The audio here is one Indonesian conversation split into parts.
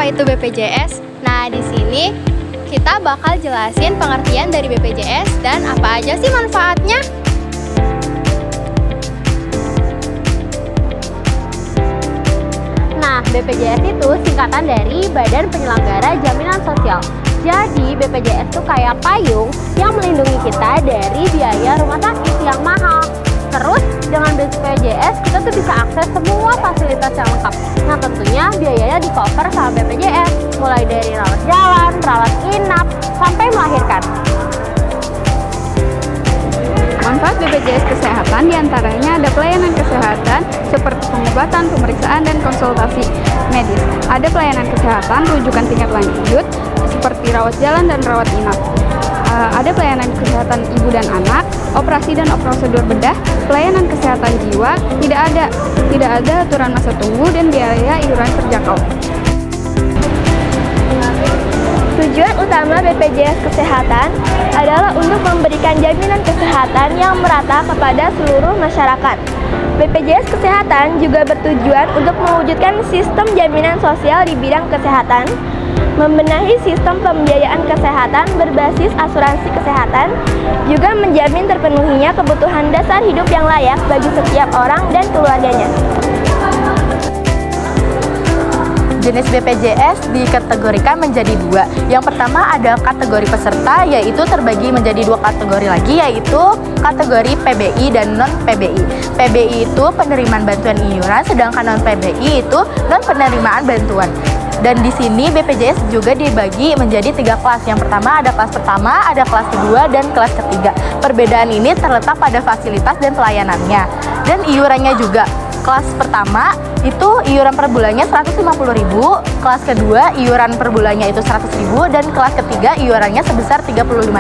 apa itu BPJS? Nah, di sini kita bakal jelasin pengertian dari BPJS dan apa aja sih manfaatnya. Nah, BPJS itu singkatan dari Badan Penyelenggara Jaminan Sosial. Jadi, BPJS itu kayak payung yang melindungi kita dari biaya rumah sakit yang mahal. Terus, dengan BPJS kita tuh bisa akses semua fasilitas yang lengkap. Nah, tentunya biayanya di cover sama BPJS, mulai dari rawat jalan, rawat inap, sampai melahirkan. Manfaat BPJS Kesehatan diantaranya ada pelayanan kesehatan seperti pengobatan, pemeriksaan, dan konsultasi medis. Ada pelayanan kesehatan rujukan tingkat lanjut seperti rawat jalan dan rawat inap. Ada pelayanan kesehatan ibu dan anak, operasi dan prosedur bedah, pelayanan kesehatan jiwa, tidak ada aturan masa tunggu dan biaya iuran terjangkau. Tujuan utama BPJS Kesehatan adalah untuk memberikan jaminan kesehatan yang merata kepada seluruh masyarakat. BPJS Kesehatan juga bertujuan untuk mewujudkan sistem jaminan sosial di bidang kesehatan, membenahi sistem pembiayaan kesehatan berbasis asuransi kesehatan, juga menjamin terpenuhinya kebutuhan dasar hidup yang layak bagi setiap orang dan keluarganya. Jenis BPJS dikategorikan menjadi dua. Yang pertama ada kategori peserta, yaitu terbagi menjadi dua kategori lagi, yaitu kategori PBI dan non-PBI. PBI itu penerimaan bantuan iuran, sedangkan non-PBI itu non-penerimaan bantuan. Dan di sini BPJS juga dibagi menjadi 3 kelas. Yang pertama ada kelas pertama, ada kelas kedua, dan kelas ketiga. Perbedaan ini terletak pada fasilitas dan pelayanannya. Dan iurannya juga. Kelas pertama itu iuran per bulannya 150.000, kelas kedua iuran per bulannya itu 100.000, dan kelas ketiga iurannya sebesar 35.000.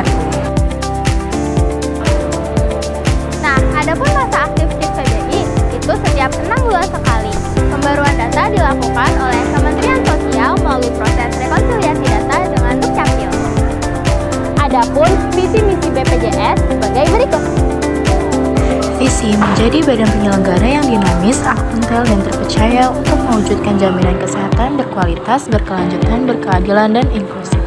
Nah, adapun masa aktif KIS PBI itu setiap 6 bulan sekali. Pembaruan data dilakukan oleh Kementerian Sosial melalui proses rekonsiliasi data dengan Dukcapil. Adapun visi misi BPJS sebagai berikut. Visi menjadi badan penyelenggara yang dinamis, akuntabel, dan terpercaya untuk mewujudkan jaminan kesehatan berkualitas, berkelanjutan, berkeadilan, dan inklusif.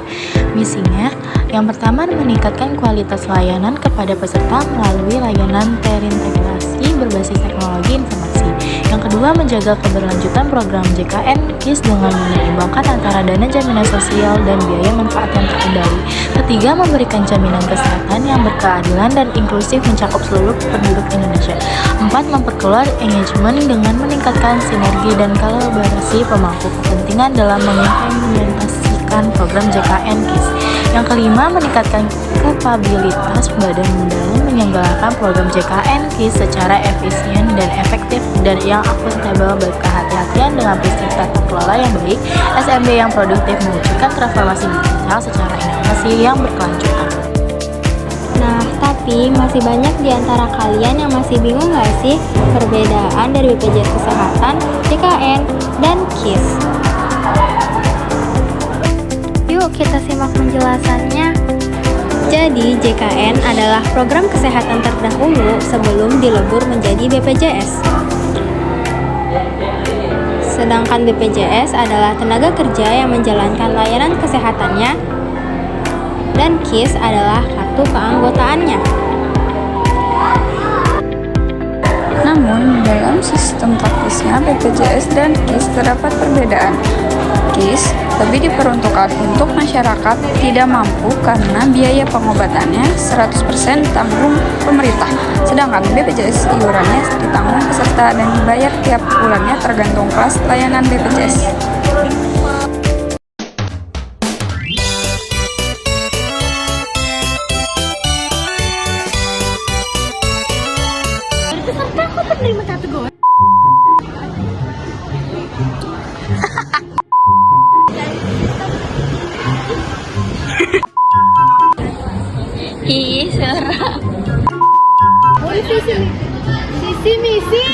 Misinya, yang pertama meningkatkan kualitas layanan kepada peserta melalui layanan terintegrasi berbasis teknologi informasi. Yang kedua, menjaga keberlanjutan program JKN KIS dengan menyeimbangkan antara dana jaminan sosial dan biaya manfaat yang terkendali. Ketiga, memberikan jaminan kesehatan yang berkeadilan dan inklusif mencakup seluruh penduduk Indonesia. 4, memperkuat engagement dengan meningkatkan sinergi dan kolaborasi pemangku kepentingan dalam mengimplementasikan program JKN KIS. Yang kelima, meningkatkan kapabilitas badan dalam menyelenggarakan program JKN KIS secara efisien dan efektif dan yang akuntabel, berkehati-hatian dengan prinsip tata kelola yang baik, SMB yang produktif, mewujudkan transformasi digital secara inovasi yang berkelanjutan. Nah, tapi masih banyak di antara kalian yang masih bingung nggak sih perbedaan dari BPJS Kesehatan, JKN, dan KIS? Yuk kita simak penjelasannya. Jadi, JKN adalah program kesehatan terdahulu sebelum dilebur menjadi BPJS. Sedangkan BPJS adalah tenaga kerja yang menjalankan layanan kesehatannya, dan KIS adalah kartu keanggotaannya. Namun, dalam sistem praktisnya BPJS dan KIS terdapat perbedaan. KIS lebih diperuntukkan untuk masyarakat tidak mampu karena biaya pengobatannya 100% tanggung pemerintah. Sedangkan BPJS iurannya ditanggung peserta dan dibayar tiap bulannya tergantung kelas layanan BPJS. Peserta kok penerima kategori? Ih, seram. Visi misi.